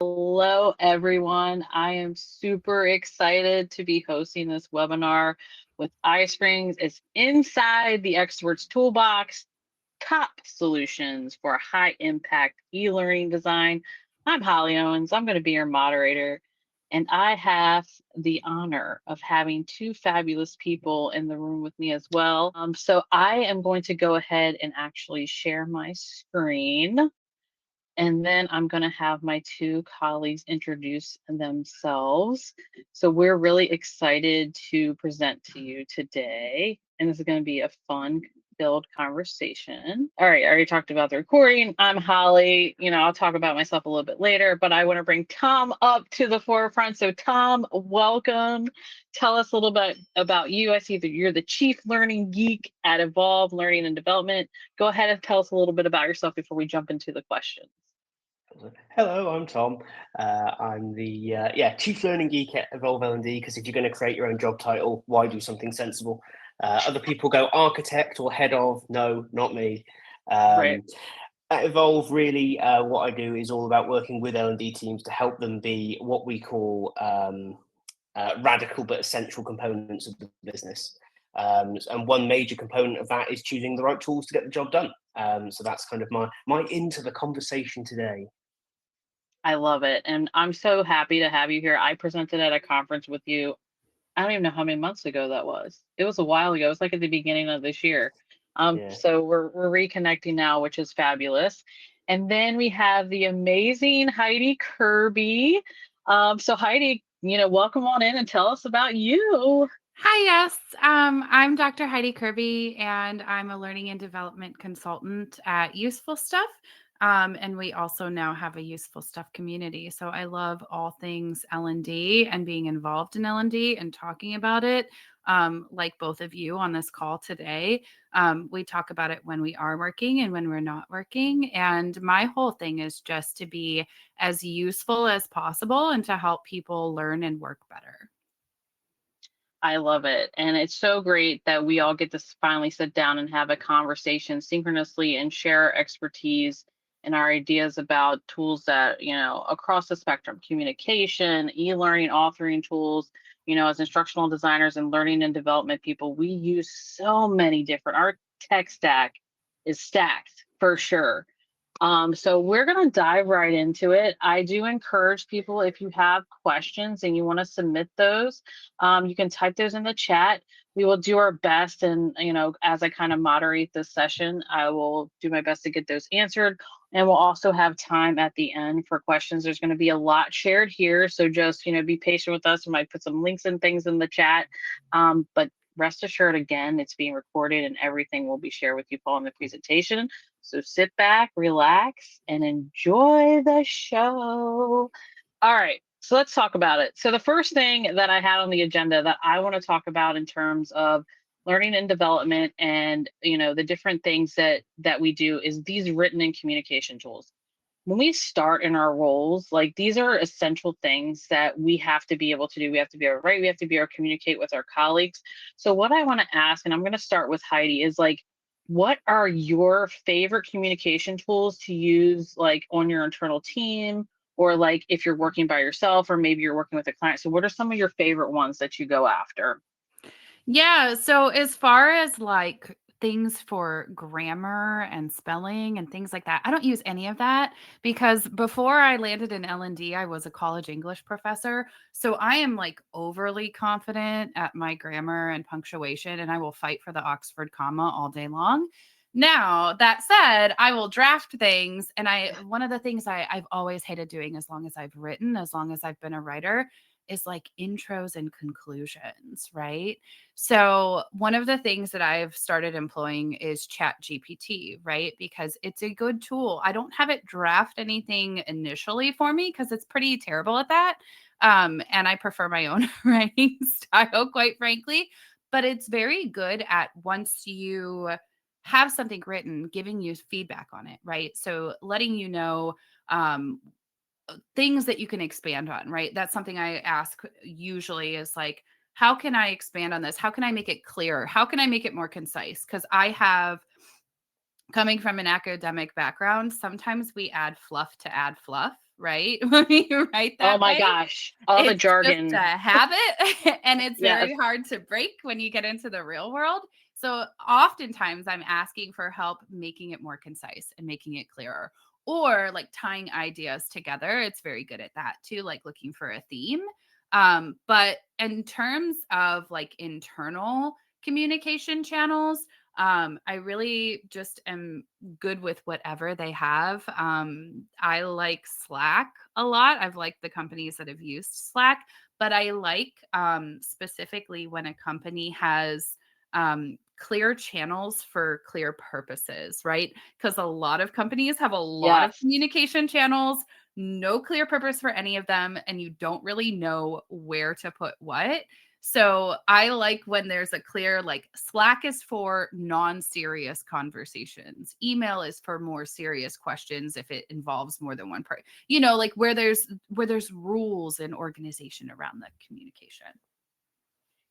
Hello, everyone. I am super excited to be hosting this webinar with iSprings. It's inside the Experts Toolbox, top solutions for high impact e-learning design. I'm Holly Owens. I'm going to be your moderator. And I have the honor of having two fabulous people in the room with me as well. So I am going to go ahead and actually share my screen. And then I'm going to have my two colleagues introduce themselves. So we're really excited to present to you today. And this is going to be a fun filled conversation. All right, I already talked about the recording. I'm Holly. I'll talk about myself a little bit later, but I want to bring Tom up to the forefront. So Tom, welcome. Tell us a little bit about you. I see that you're the Chief Learning Geek at Evolve Learning and Development. Go ahead and tell us a little bit about yourself before we jump into the questions. Hello, I'm Tom. I'm the Chief Learning Geek at Evolve L&D, because if you're going to create your own job title, why do something sensible? Other people go architect or head of. No, not me. Right. At Evolve, really, what I do is all about working with L&D teams to help them be what we call radical but essential components of the business. And one major component of that is choosing the right tools to get the job done. So that's kind of my into the conversation today. I love it. And I'm so happy to have you here. I presented at a conference with you. I don't even know how many months ago that was. It was a while ago. It was like at the beginning of this year. Yeah. So we're reconnecting now, which is fabulous. And then we have the amazing Heidi Kirby. So Heidi, welcome on in and tell us about you. Hi, yes. I'm Dr. Heidi Kirby, and I'm a learning and development consultant at Useful Stuff. And we also now have a Useful Stuff community. So I love all things L&D and being involved in L&D and talking about it. Like both of you on this call today, we talk about it when we are working and when we're not working. And my whole thing is just to be as useful as possible and to help people learn and work better. I love it. And it's so great that we all get to finally sit down and have a conversation synchronously and share our expertise and our ideas about tools that, across the spectrum, communication, e-learning, authoring tools, as instructional designers and learning and development people, we use so many different, our tech stack is stacked for sure. So we're going to dive right into it. I do encourage people, if you have questions and you want to submit those, you can type those in the chat. We will do our best. And, as I kind of moderate this session, I will do my best to get those answered. And we'll also have time at the end for questions. There's going to be a lot shared here. So just, be patient with us. We might put some links and things in the chat. But rest assured, again, it's being recorded and everything will be shared with you following the presentation. So sit back, relax, and enjoy the show. All right, so let's talk about it. So the first thing that I had on the agenda that I want to talk about in terms of learning and development and the different things that we do is these written and communication tools. When we start in our roles, like these are essential things that we have to be able to do. We have to be able to write, we have to be able to communicate with our colleagues. So what I want to ask, and I'm going to start with Heidi, is like, what are your favorite communication tools to use like on your internal team, or like if you're working by yourself, or maybe you're working with a client? So what are some of your favorite ones that you go after? Yeah. So as far as like things for grammar and spelling and things like that, I don't use any of that because before I landed in L&D, I was a college English professor. So I am like overly confident at my grammar and punctuation, and I will fight for the Oxford comma all day long. Now, that said, I will draft things. And one of the things I've always hated doing as long as I've written, as long as I've been a writer, is like intros and conclusions, right? So one of the things that I've started employing is Chat GPT, right? Because it's a good tool. I don't have it draft anything initially for me because it's pretty terrible at that. And I prefer my own writing style, quite frankly. But it's very good at, once you have something written, giving you feedback on it, right? So letting you know things that you can expand on, right? That's something I ask usually is like, how can I expand on this? How can I make it clearer? How can I make it more concise? Because I have coming from an academic background, sometimes we add fluff to add fluff, right? When we write Oh that my way, gosh, all the it's just jargon. a habit and it's Yes. very hard to break when you get into the real world. So oftentimes I'm asking for help making it more concise and making it clearer, or like tying ideas together. It's very good at that too, like looking for a theme. But in terms of like internal communication channels, I really just am good with whatever they have. I like Slack a lot. I've liked the companies that have used Slack, but I like specifically when a company has clear channels for clear purposes, right? Because a lot of companies have a lot of Yes. communication channels, no clear purpose for any of them, and you don't really know where to put what. So I like when there's a clear, like Slack is for non-serious conversations. Email is for more serious questions if it involves more than one part. Like where there's rules and organization around the communication.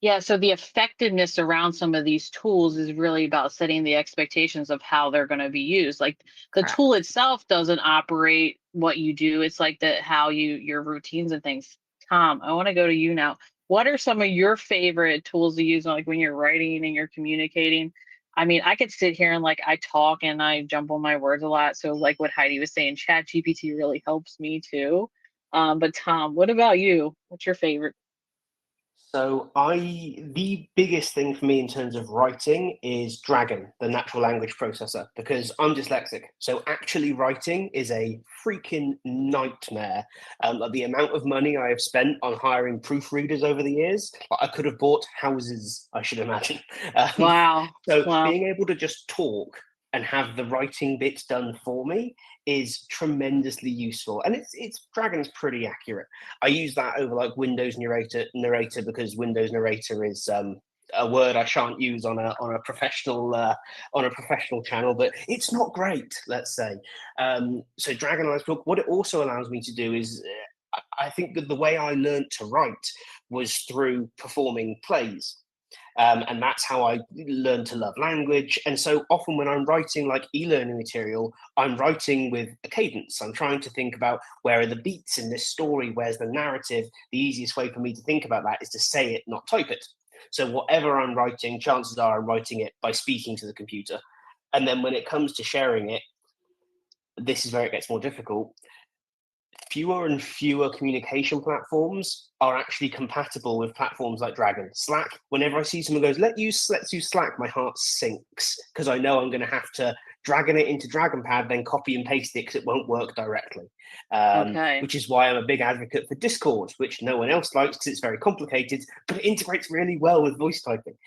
Yeah, so the effectiveness around some of these tools is really about setting the expectations of how they're going to be used. Like the Correct. tool itself doesn't operate what you do. It's like how your routines and things. Tom, I want to go to you now. What are some of your favorite tools to use like when you're writing and you're communicating? I mean, I could sit here and like I talk and I jumble my words a lot. So like what Heidi was saying, Chat GPT really helps me too. But Tom, what about you? What's your favorite? So the biggest thing for me in terms of writing is Dragon, the natural language processor, because I'm dyslexic. So actually writing is a freaking nightmare. Like the amount of money I have spent on hiring proofreaders over the years, I could have bought houses, I should imagine. Wow. So Wow. being able to just talk and have the writing bits done for me is tremendously useful, and it's Dragon's pretty accurate. I use that over like Windows narrator because Windows narrator is a word I shan't use on a professional channel, but it's not great, let's say. So Dragon iSpring, what it also allows me to do is I think that the way I learned to write was through performing plays. And that's how I learned to love language. And so often when I'm writing like e-learning material, I'm writing with a cadence. I'm trying to think about where are the beats in this story, where's the narrative. The easiest way for me to think about that is to say it, not type it. So whatever I'm writing, chances are I'm writing it by speaking to the computer. And then when it comes to sharing it, this is where it gets more difficult. Fewer and fewer communication platforms are actually compatible with platforms like Dragon. Slack, whenever I see someone goes, let's use Slack, my heart sinks because I know I'm going to have to Dragon it into DragonPad, then copy and paste it because it won't work directly. Okay. Which is why I'm a big advocate for Discord, which no one else likes because it's very complicated, but it integrates really well with voice typing.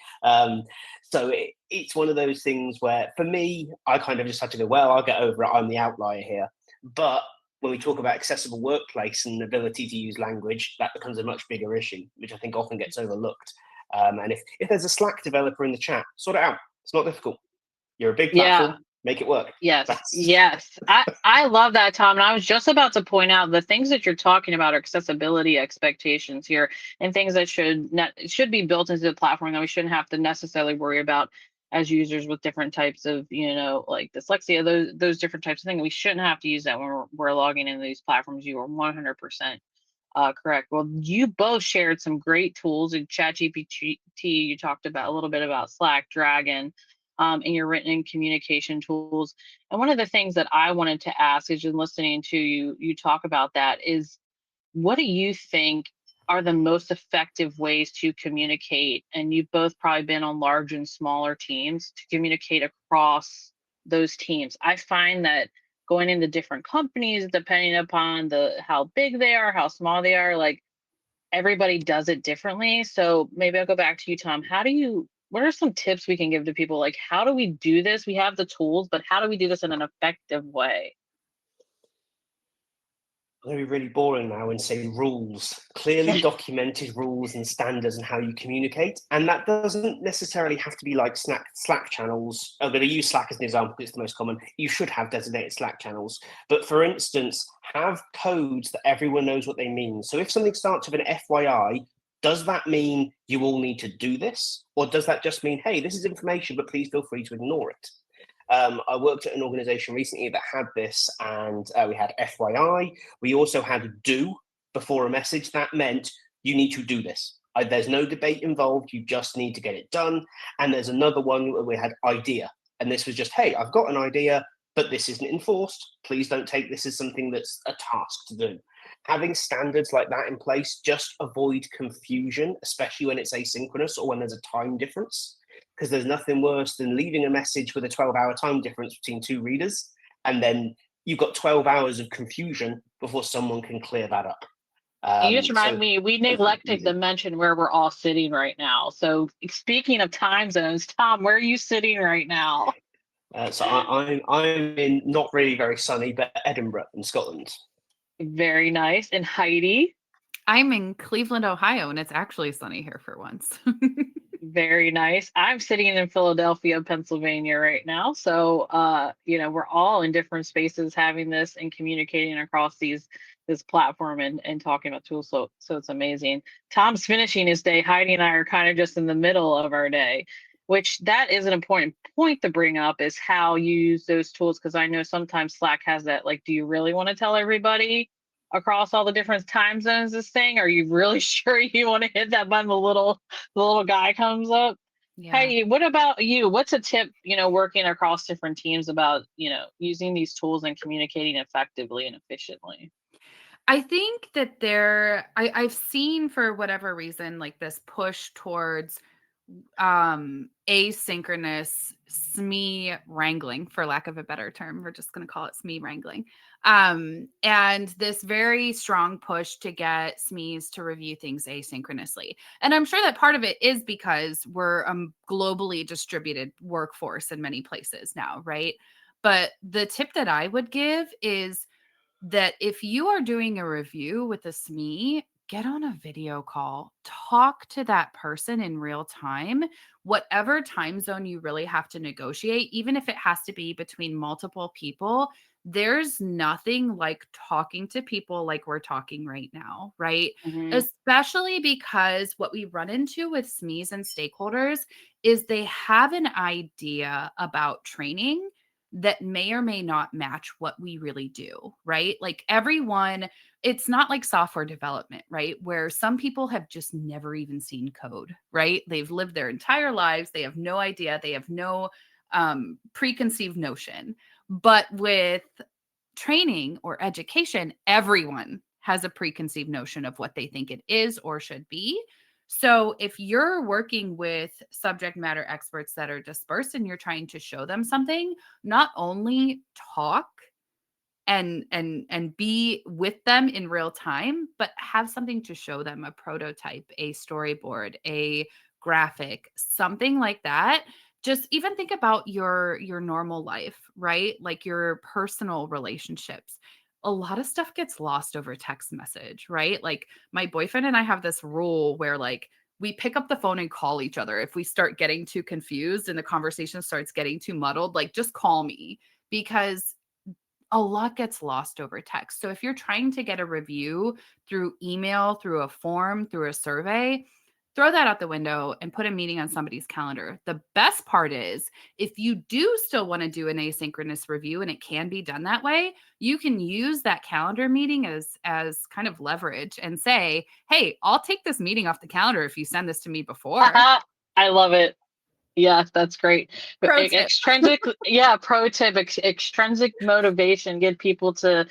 So it's one of those things where, for me, I kind of just had to go, well, I'll get over it. I'm the outlier here. But when we talk about accessible workplace and ability to use language, that becomes a much bigger issue, which I think often gets overlooked. And if there's a Slack developer in the chat, sort it out. It's not difficult. You're a big Yeah. platform, make it work. Yes. Yes. I love that, Tom. And I was just about to point out the things that you're talking about are accessibility expectations here and things that should be built into the platform that we shouldn't have to necessarily worry about as users with different types of, like dyslexia, those different types of things. We shouldn't have to use that when we're logging into these platforms. You are 100% correct. Well, you both shared some great tools in ChatGPT. You talked about a little bit about Slack, Dragon, and your written communication tools. And one of the things that I wanted to ask is just listening to you talk about that is, what do you think are the most effective ways to communicate? And you've both probably been on large and smaller teams to communicate across those teams. I find that going into different companies, depending upon how big they are, how small they are, like everybody does it differently. So maybe I'll go back to you, Tom. What are some tips we can give to people? Like, how do we do this? We have the tools, but how do we do this in an effective way? I'm going to be really boring now and say rules, clearly documented rules and standards and how you communicate. And that doesn't necessarily have to be like Slack channels. I'm going to use Slack as an example because it's the most common. You should have designated Slack channels. But for instance, have codes that everyone knows what they mean. So if something starts with an FYI, does that mean you all need to do this? Or does that just mean, hey, this is information, but please feel free to ignore it? I worked at an organization recently that had this, and we had FYI. We also had do before a message. That meant you need to do this. There's no debate involved. You just need to get it done. And there's another one where we had idea. And this was just, hey, I've got an idea, but this isn't enforced. Please don't take this as something that's a task to do. Having standards like that in place just avoid confusion, especially when it's asynchronous or when there's a time difference, because there's nothing worse than leaving a message with a 12-hour time difference between two readers, and then you've got 12 hours of confusion before someone can clear that up. You just remind me, we neglected to mention where we're all sitting right now. So speaking of time zones, Tom, where are you sitting right now? So I'm in not really very sunny, but Edinburgh in Scotland. Very nice. And Heidi? I'm in Cleveland, Ohio, and it's actually sunny here for once. Very nice. I'm sitting in Philadelphia, Pennsylvania right now. So, we're all in different spaces having this and communicating across this platform and talking about tools. So it's amazing. Tom's finishing his day. Heidi and I are kind of just in the middle of our day, which that is an important point to bring up, is how you use those tools. Because I know sometimes Slack has that, like, do you really want to tell everybody across all the different time zones this thing? Are you really sure you want to hit that button? The little guy comes up. Yeah. Hey, what about you? What's a tip, working across different teams about, using these tools and communicating effectively and efficiently? I think that I've seen, for whatever reason, like this push towards asynchronous SME wrangling, for lack of a better term. We're just going to call it SME wrangling. And this very strong push to get SMEs to review things asynchronously. And I'm sure that part of it is because we're a globally distributed workforce in many places now, right? But the tip that I would give is that if you are doing a review with a SME, get on a video call, talk to that person in real time, whatever time zone you really have to negotiate, even if it has to be between multiple people. There's nothing like talking to people like we're talking right now, right? Mm-hmm. Especially because what we run into with SMEs and stakeholders is they have an idea about training that may or may not match what we really do, right? Like everyone, it's not like software development, right? Where some people have just never even seen code, right? They've lived their entire lives. They have no idea. They have no preconceived notion. But with training or education, everyone has a preconceived notion of what they think it is or should be. So if you're working with subject matter experts that are dispersed and you're trying to show them something, not only talk and be with them in real time, but have something to show them, a prototype, a storyboard, a graphic, something like that. Just even think about your normal life, right? Like your personal relationships. A lot of stuff gets lost over text message, right? Like my boyfriend and I have this rule where like we pick up the phone and call each other. If we start getting too confused and the conversation starts getting too muddled, like just call me, because a lot gets lost over text. So if you're trying to get a review through email, through a form, through a survey, throw that out the window and put a meeting on somebody's calendar. The best part is if you do still want to do an asynchronous review, and it can be done that way, you can use that calendar meeting as kind of leverage and say, hey, I'll take this meeting off the calendar if you send this to me before. I love it. Yes, that's great. But Pro tip. extrinsic, yeah, pro tip, extrinsic motivation, get people to,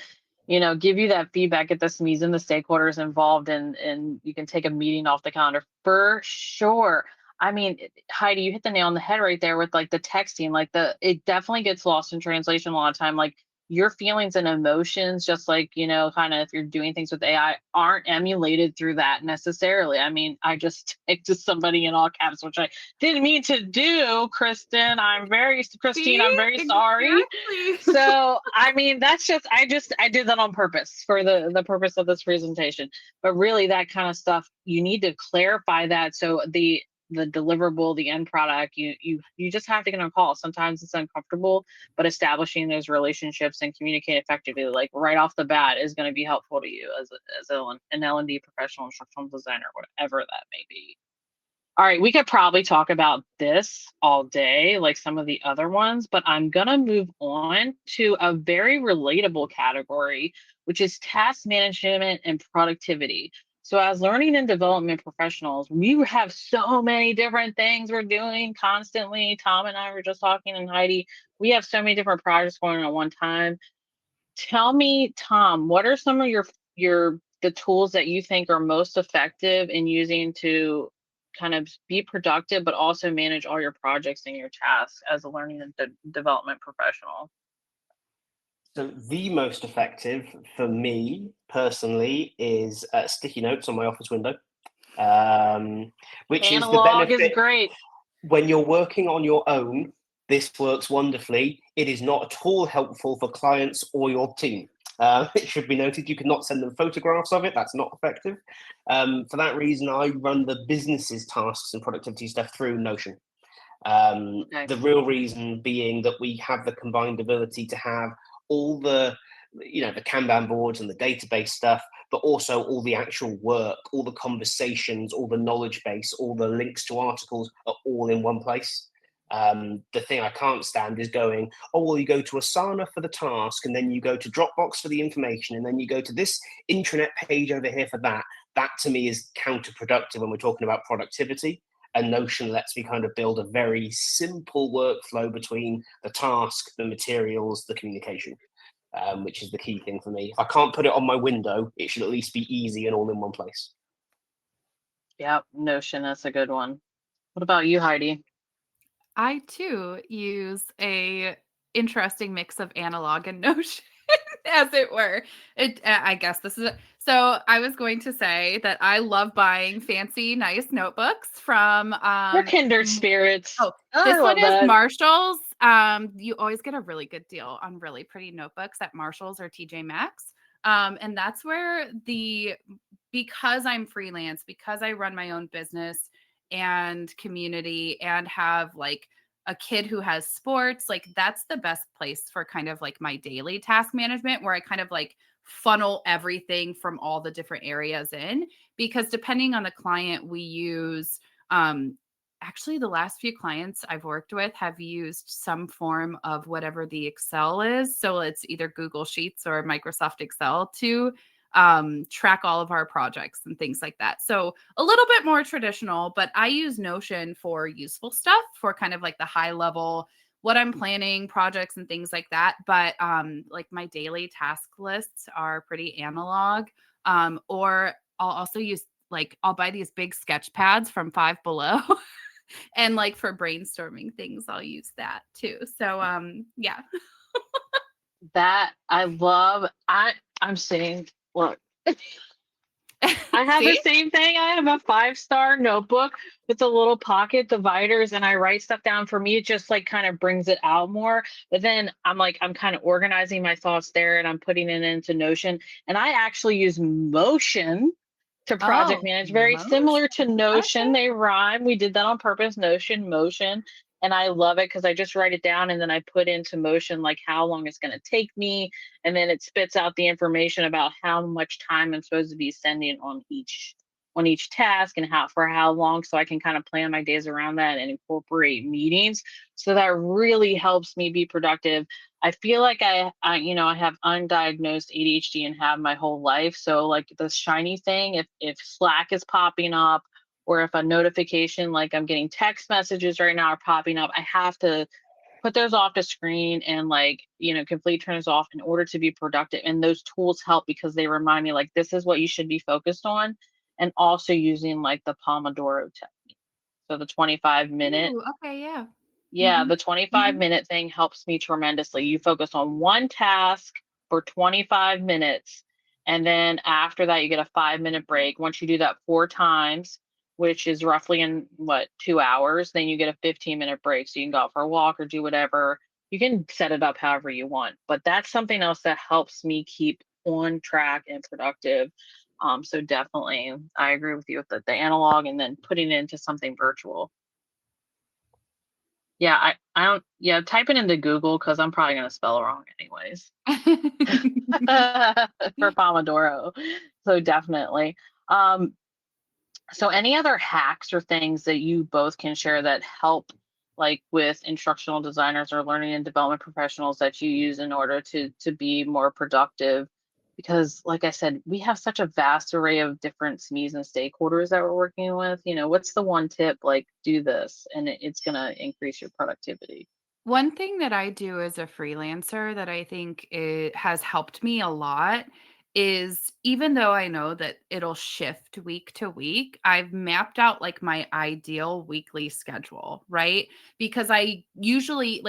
give you that feedback, get the SMEs and the stakeholders involved, and you can take a meeting off the calendar for sure. I mean, Heidi, you hit the nail on the head right there with like the texting, like it definitely gets lost in translation a lot of time. Like your feelings and emotions, just like, kind of if you're doing things with AI, aren't emulated through that necessarily. I mean, I just typed to somebody in all caps, which I didn't mean to do, Christine. I'm very sorry. Exactly. So, I mean, that's just, I did that on purpose for the purpose of this presentation. But really that kind of stuff, you need to clarify that. So the deliverable, the end product, you just have to get on a call. Sometimes it's uncomfortable, but establishing those relationships and communicate effectively, like right off the bat, is going to be helpful to you as an L&D professional, instructional designer, whatever that may be. All right, we could probably talk about this all day, like some of the other ones, but I'm going to move on to a very relatable category, which is task management and productivity. So, as learning and development professionals, we have so many different things we're doing constantly. Tom and I were just talking, and Heidi, we have so many different projects going on at one time. Tell me, Tom, what are some of the tools that you think are most effective in using to kind of be productive, but also manage all your projects and your tasks as a learning and development professional? So the most effective for me personally is sticky notes on my office window, which is the Analog is benefit great. when you're working on your own. This works wonderfully. It is not at all helpful for clients or your team. It should be noted you cannot send them photographs of it. That's not effective. For that reason, I run the business's tasks and productivity stuff through Notion. Okay. The real reason being that we have the combined ability to have all the the Kanban boards and the database stuff, but also all the actual work, all the conversations, all the knowledge base, all the links to articles are all in one place. The thing I can't stand is going, oh, well, you go to Asana for the task, and then you go to Dropbox for the information, and then you go to this intranet page over here for that. That to me is counterproductive when we're talking about productivity. And Notion lets me kind of build a very simple workflow between the task, the materials, the communication, which is the key thing for me. If I can't put it on my window, it should at least be easy and all in one place. Yep, Notion, that's a good one. What about you, Heidi? I too use a interesting mix of analog and Notion, as it were. I guess this is so. I was going to say that I love buying fancy, nice notebooks from. We're kindred spirits. Oh, I this one love is that. Marshall's. You always get a really good deal on really pretty notebooks at Marshall's or TJ Maxx. And that's where because I'm freelance, because I run my own business and community and have like a kid who has sports, like that's the best place for kind of like my daily task management where I kind of like funnel everything from all the different areas in, because depending on the client we use, actually the last few clients I've worked with have used some form of whatever the Excel is. So it's either Google Sheets or Microsoft Excel to track all of our projects and things like that. So a little bit more traditional, but I use Notion for useful stuff, for kind of like the high level, what I'm planning, projects and things like that. But like my daily task lists are pretty analog. Or I'll also use I'll buy these big sketch pads from Five Below. And like for brainstorming things, I'll use that too. So yeah. That I love. I'm saying, look, I have the See? same thing. I have a 5-star notebook with the little pocket dividers, and I write stuff down. For me, it just like kind of brings it out more. But then I'm kind of organizing my thoughts there, and I'm putting it into Notion. And I actually use Motion to project Oh, manage, very Motion. similar to Notion. Okay. They rhyme. We did that on purpose. Notion, Motion. And I love it because I just write it down and then I put into Motion like how long it's going to take me, and then it spits out the information about how much time I'm supposed to be spending on each task and how long, so I can kind of plan my days around that and incorporate meetings. So that really helps me be productive. I feel like I have undiagnosed ADHD and have my whole life. So like the shiny thing, if Slack is popping up, or if a notification, like I'm getting text messages right now are popping up, I have to put those off the screen and completely turn those off in order to be productive. And those tools help because they remind me like this is what you should be focused on. And also using like the Pomodoro technique. So the 25-minute. Ooh, okay, yeah. Yeah, Mhm. the 25 Mhm. minute thing helps me tremendously. You focus on one task for 25 minutes, and then after that, you get a 5-minute break. Once you do that 4 times, which is roughly in 2 hours, then you get a 15-minute break. So you can go out for a walk or do whatever. You can set it up however you want, but that's something else that helps me keep on track and productive. So definitely, I agree with you with the analog and then putting it into something virtual. Yeah, I don't, yeah, type it into Google because I'm probably gonna spell it wrong anyways. For Pomodoro. So definitely. Um, So any other hacks or things that you both can share that help, like with instructional designers or learning and development professionals, that you use in order to be more productive? Because like I said, we have such a vast array of different SMEs and stakeholders that we're working with. What's the one tip, like do this and it's going to increase your productivity? One thing that I do as a freelancer that I think it has helped me a lot is even though I know that it'll shift week to week, I've mapped out like my ideal weekly schedule, right? Because I usually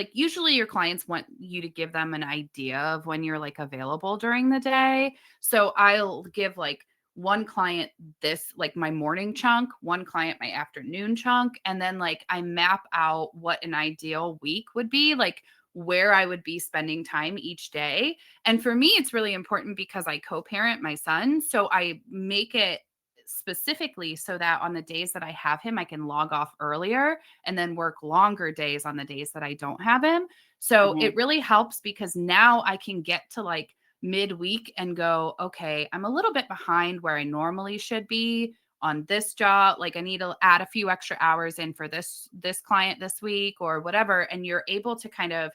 your clients want you to give them an idea of when you're like available during the day. So I'll give like one client this like my morning chunk, one client my afternoon chunk, and then like I map out what an ideal week would be, like where I would be spending time each day. And for me it's really important because I co-parent my son, so I make it specifically so that on the days that I have him I can log off earlier and then work longer days on the days that I don't have him. So Hmm. it really helps because now I can get to like midweek and go, okay, I'm a little bit behind where I normally should be on this job. Like I need to add a few extra hours in for this client this week or whatever. And you're able to kind of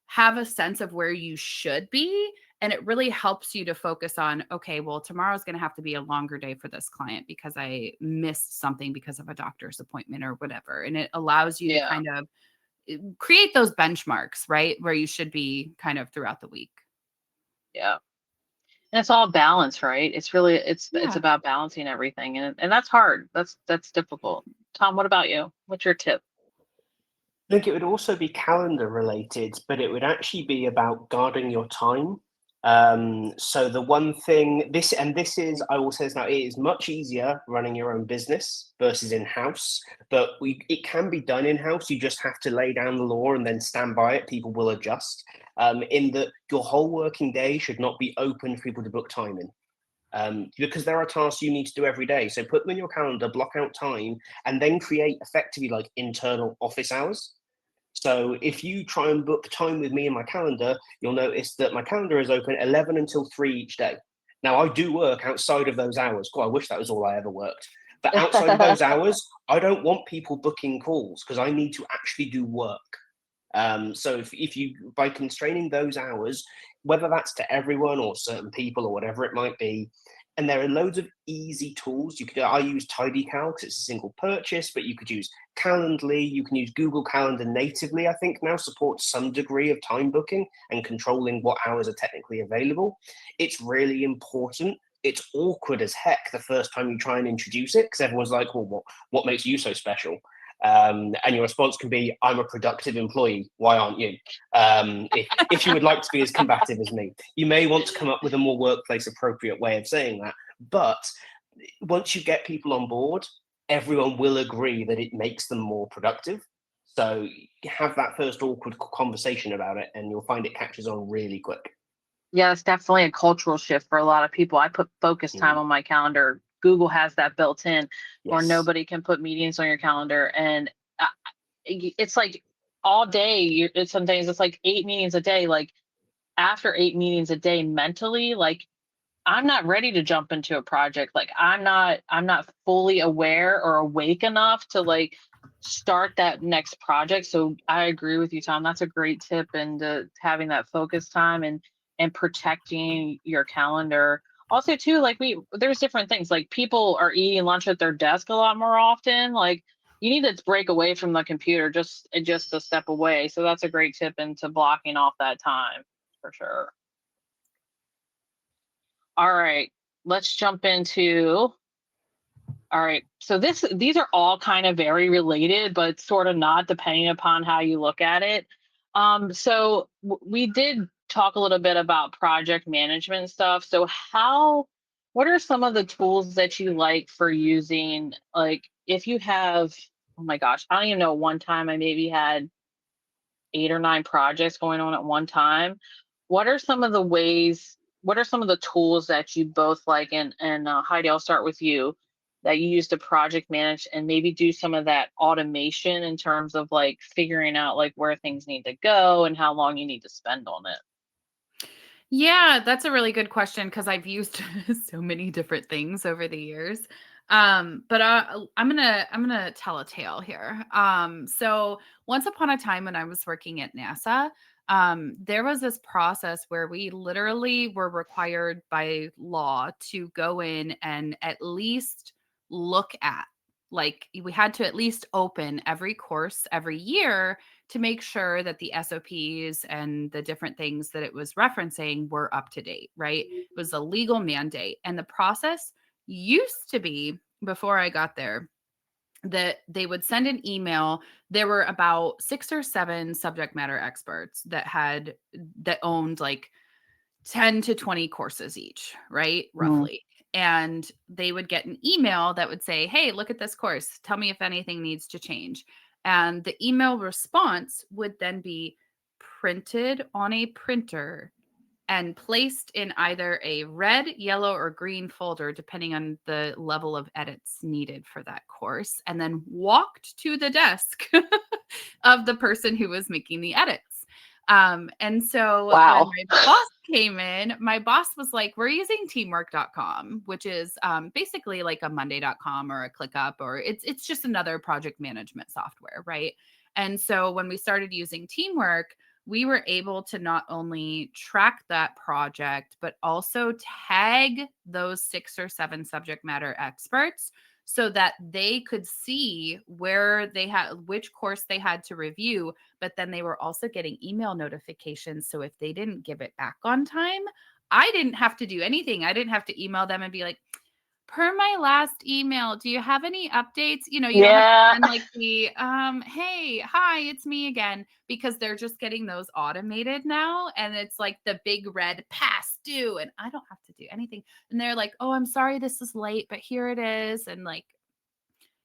have a sense of where you should be. And it really helps you to focus on, okay, well, tomorrow's going to have to be a longer day for this client because I missed something because of a doctor's appointment or whatever. And it allows you to Yeah. kind of create those benchmarks, right? Where you should be kind of throughout the week. Yeah. And it's all balance, right? It's Yeah. about balancing everything, and that's hard. That's difficult. Tom, what about you? What's your tip? I think it would also be calendar related, but it would actually be about guarding your time. So the one thing, this is, I will say this now, it is much easier running your own business versus in-house, but it can be done in-house. You just have to lay down the law and then stand by it. People will adjust. In that your whole working day should not be open for people to book time in. Because there are tasks you need to do every day. So put them in your calendar, block out time, and then create effectively like internal office hours. So if you try and book time with me in my calendar, you'll notice that my calendar is open 11 until 3 each day. Now, I do work outside of those hours. God, I wish that was all I ever worked. But outside of those hours, I don't want people booking calls because I need to actually do work. So if you, by constraining those hours, whether that's to everyone or certain people or whatever it might be, and there are loads of easy tools. I use TidyCal because it's a single purchase, but you could use Calendly. You can use Google Calendar natively, I think now supports some degree of time booking and controlling what hours are technically available. It's really important. It's awkward as heck the first time you try and introduce it because everyone's like, well, what makes you so special? And your response can be, I'm a productive employee. Why aren't you? If you would like to be as combative as me, you may want to come up with a more workplace appropriate way of saying that. But once you get people on board, everyone will agree that it makes them more productive. So have that first awkward conversation about it and you'll find it catches on really quick. Yeah, it's definitely a cultural shift for a lot of people. I put focus time on my calendar. Google has that built in, or Yes. nobody can put meetings on your calendar. And it's like all day. Some days it's like 8 meetings a day. Like after 8 meetings a day, mentally, like I'm not ready to jump into a project. Like I'm not fully aware or awake enough to like start that next project. So I agree with you, Tom. That's a great tip, and having that focus time and protecting your calendar. Also, too, like there's different things. Like people are eating lunch at their desk a lot more often. Like you need to break away from the computer just a step away. So that's a great tip into blocking off that time for sure. All right, let's jump into. All right, so these are all kind of very related, but sort of not, depending upon how you look at it. So we did talk a little bit about project management stuff. So what are some of the tools that you like for using? Like if you have, oh my gosh, I don't even know. One time I maybe had 8 or 9 projects going on at one time. What are some of the ways, what are some of the tools that you both like? And Heidi, I'll start with you, that you use to project manage and maybe do some of that automation in terms of like figuring out like where things need to go and how long you need to spend on it. Yeah, that's a really good question because I've used so many different things over the years. But I'm gonna tell a tale here. So once upon a time when I was working at NASA, there was this process where we literally were required by law to go in and at least look at, like, we had to at least open every course every year to make sure that the SOPs and the different things that it was referencing were up to date, right? It was a legal mandate. And the process used to be, before I got there, that they would send an email. There were about 6 or 7 subject matter experts that owned like 10 to 20 courses each, right? Roughly. And they would get an email that would say, hey, look at this course. Tell me if anything needs to change. And the email response would then be printed on a printer and placed in either a red, yellow, or green folder, depending on the level of edits needed for that course, and then walked to the desk of the person who was making the edits. And so Wow. when my boss came in, my boss was like, we're using teamwork.com, which is basically like a monday.com or a ClickUp, or it's just another project management software, right? And so when we started using Teamwork, we were able to not only track that project, but also tag those 6 or 7 subject matter experts so that they could see which course they had to review. But then they were also getting email notifications. So if they didn't give it back on time, I didn't have to do anything. I didn't have to email them and be like, per my last email, do you have any updates? You don't have to send like the hey, hi, it's me again, because they're just getting those automated now. And it's like the big red pass due, and I don't have to do anything. And they're like, oh, I'm sorry this is late, but here it is. And like,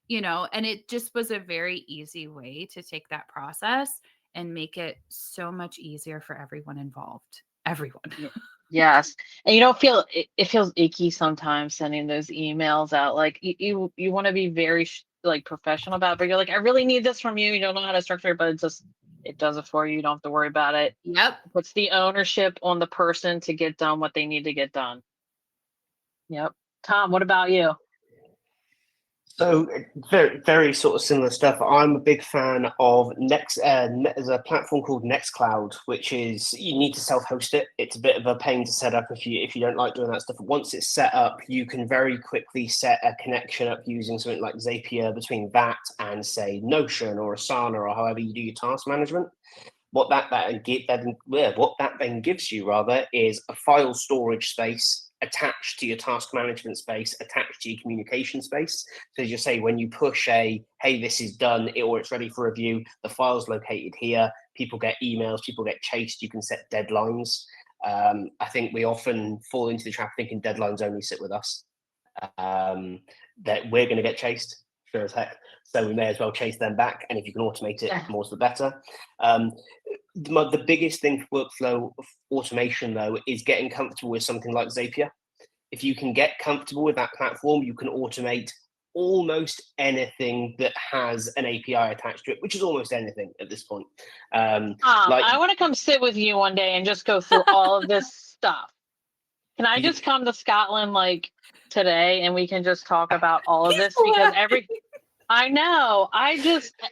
and it just was a very easy way to take that process and make it so much easier for everyone involved. Everyone. Yes. And you don't feel it feels icky sometimes sending those emails out. Like you want to be very like professional about it, but you're like, I really need this from you. You don't know how to structure it, but it does it for you. You don't have to worry about it. Yep. It puts the ownership on the person to get done what they need to get done. Yep. Tom, what about you? So very, very sort of similar stuff. I'm a big fan of there's a platform called Nextcloud, which is, you need to self-host it. It's a bit of a pain to set up if you don't like doing that stuff. But once it's set up, you can very quickly set a connection up using something like Zapier between that and, say, Notion or Asana or however you do your task management. What that then gives you rather is a file storage space attached to your task management space, attached to your communication space. So as you say, when you push hey, this is done, or it's ready for review, the file's located here. People get emails, people get chased. You can set deadlines. I think we often fall into the trap thinking deadlines only sit with us, that we're going to get chased, sure as heck. So we may as well chase them back. And if you can automate it, more the better. The biggest thing for workflow automation, though, is getting comfortable with something like Zapier. If you can get comfortable with that platform, you can automate almost anything that has an API attached to it, which is almost anything at this point. I want to come sit with you one day and just go through all of this stuff. Can I just come to Scotland like today and we can just talk about all of this? Because I know,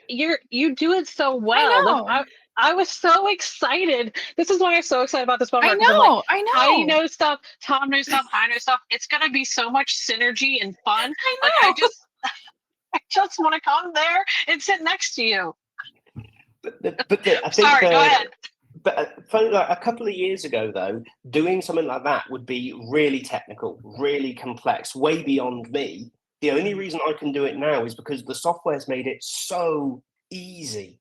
you do it so well. I was so excited. This is why I'm so excited about this webinar. I know. Heidi knows stuff, Tom knows stuff, I know stuff. It's gonna be so much synergy and fun. I know. Like I just want to come there and sit next to you. I think, sorry, go ahead. But like a couple of years ago, though, doing something like that would be really technical, really complex, way beyond me. The only reason I can do it now is because the software's made it so easy.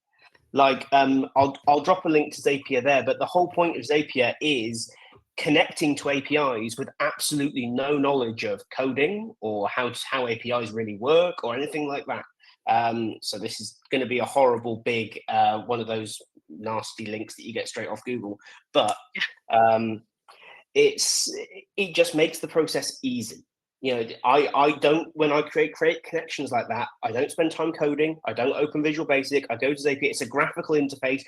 Like, I'll drop a link to Zapier there, but the whole point of Zapier is connecting to APIs with absolutely no knowledge of coding or how APIs really work or anything like that. So this is going to be a horrible big one of those nasty links that you get straight off Google, but it just makes the process easy. I don't, when I create connections like that, I don't spend time coding. I don't open Visual Basic. I go to Zapier. It's a graphical interface.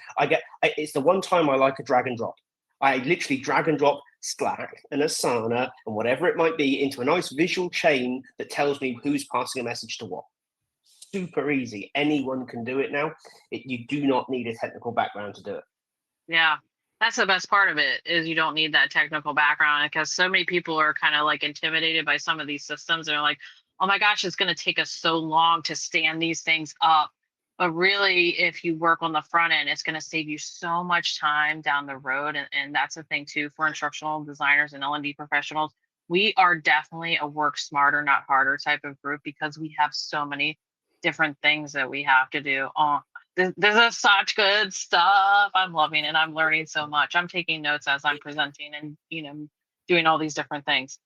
It's the one time I like a drag and drop. I literally drag and drop Slack, and Asana, and whatever it might be into a nice visual chain that tells me who's passing a message to what. Super easy. Anyone can do it now. You do not need a technical background to do it. Yeah, that's the best part of it, is you don't need that technical background, because so many people are kind of like intimidated by some of these systems. And they're like, oh my gosh, it's going to take us so long to stand these things up. But really, if you work on the front end, it's going to save you so much time down the road. And that's the thing too, for instructional designers and L&D professionals. We are definitely a work smarter, not harder type of group, because we have so many different things that we have to do. Oh, this is such good stuff. I'm loving it. I'm learning so much. I'm taking notes as I'm presenting and, doing all these different things.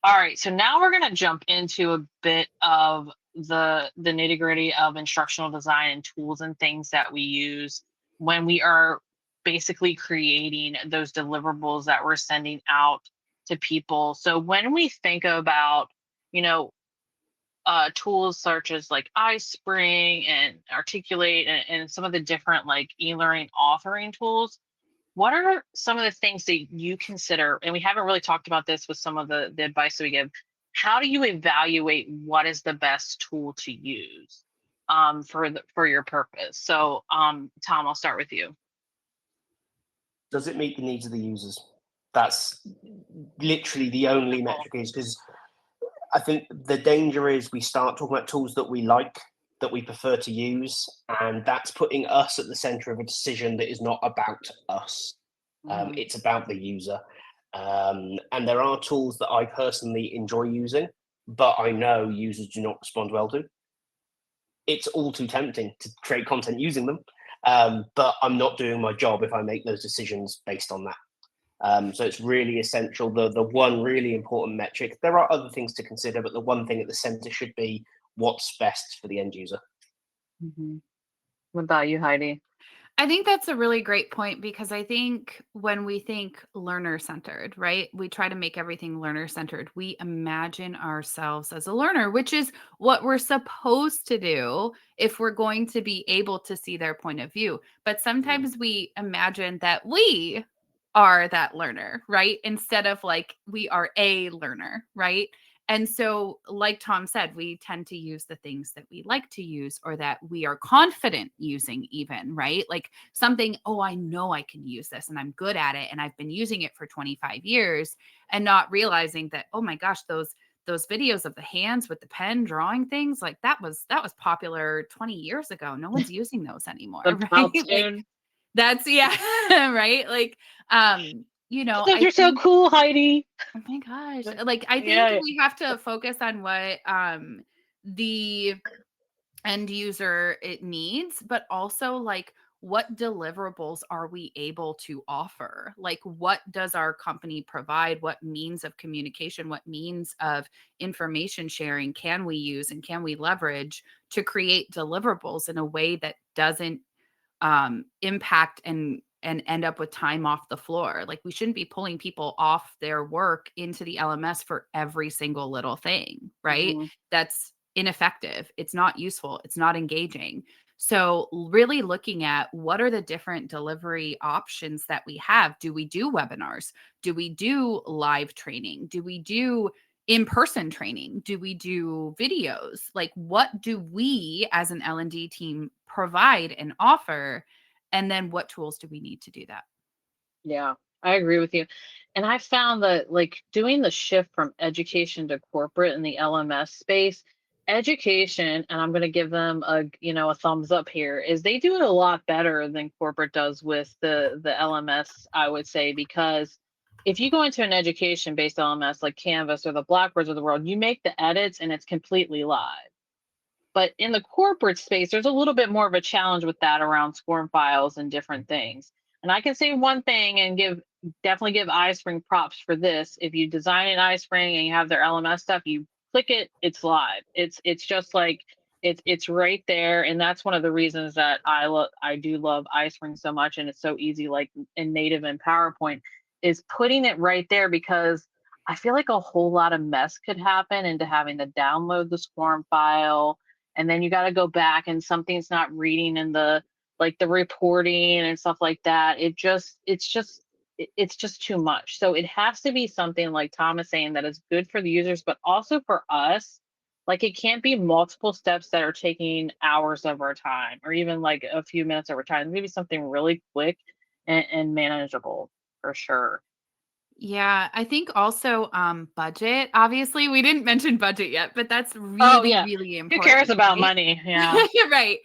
All right, so now we're going to jump into a bit of the nitty gritty of instructional design and tools and things that we use when we are basically creating those deliverables that we're sending out to people. So when we think about, tools such as like iSpring and Articulate and some of the different like e-learning authoring tools, what are some of the things that you consider? And we haven't really talked about this with some of the advice that we give. How do you evaluate what is the best tool to use for your purpose? So Tom, I'll start with you. Does it meet the needs of the users? That's literally the only metric, is because I think the danger is we start talking about tools that we like, that we prefer to use, and that's putting us at the center of a decision that is not about us. It's about the user. And there are tools that I personally enjoy using, but I know users do not respond well to. It's all too tempting to create content using them, but I'm not doing my job if I make those decisions based on that. So it's really essential. The one really important metric, there are other things to consider, but the one thing at the center should be what's best for the end user. What about you, Heidi? I think that's a really great point, because I think when we think learner centered, right, we try to make everything learner centered. We imagine ourselves as a learner, which is what we're supposed to do if we're going to be able to see their point of view. But sometimes we imagine that we are that learner, right? Instead of like we are a learner, right? And so, like Tom said, we tend to use the things that we like to use, or that we are confident using, even, right? Like something, oh, I know I can use this and I'm good at it, and I've been using it for 25 years, and not realizing that, oh my gosh, those videos of the hands with the pen drawing things, like that was popular 20 years ago. No one's using those anymore, right? Like, that's right? Like, You're so cool, Heidi. Oh my gosh. Like, I think we have to focus on what the end user it needs, but also like what deliverables are we able to offer? Like, what does our company provide? What means of communication, what means of information sharing can we use and can we leverage to create deliverables in a way that doesn't impact and end up with time off the floor? Like, we shouldn't be pulling people off their work into the LMS for every single little thing, right? That's ineffective. It's not useful. It's not engaging. So really looking at what are the different delivery options that we have. Do we do webinars? Do we do live training? Do we do in-person training? Do we do videos? Like, what do we as an L&D team provide and offer? And then what tools do we need to do that? Yeah, I agree with you. And I found that like doing the shift from education to corporate in the LMS space, education, and I'm going to give them a thumbs up here, is they do it a lot better than corporate does with the LMS, I would say, because if you go into an education based LMS like Canvas or the Blackboards of the world, you make the edits and it's completely live. But in the corporate space, there's a little bit more of a challenge with that around scorm files and different things. And I can say one thing and definitely give iSpring props for this. If you design an iSpring and you have their LMS stuff, you click it, it's live. It's just like it's right there. And that's one of the reasons that I do love iSpring so much, and it's so easy, like in native and PowerPoint, is putting it right there, because I feel like a whole lot of mess could happen into having to download the scorm file, and then you got to go back and something's not reading in the reporting and stuff like that. It's just it's just too much. So it has to be something like Tom is saying that is good for the users, but also for us. Like it can't be multiple steps that are taking hours of our time or even like a few minutes of our time. Maybe something really quick and manageable for sure. Yeah, I think also budget. Obviously, we didn't mention budget yet, but that's Oh really, yeah. really Who cares important, about right? money? Yeah. Right.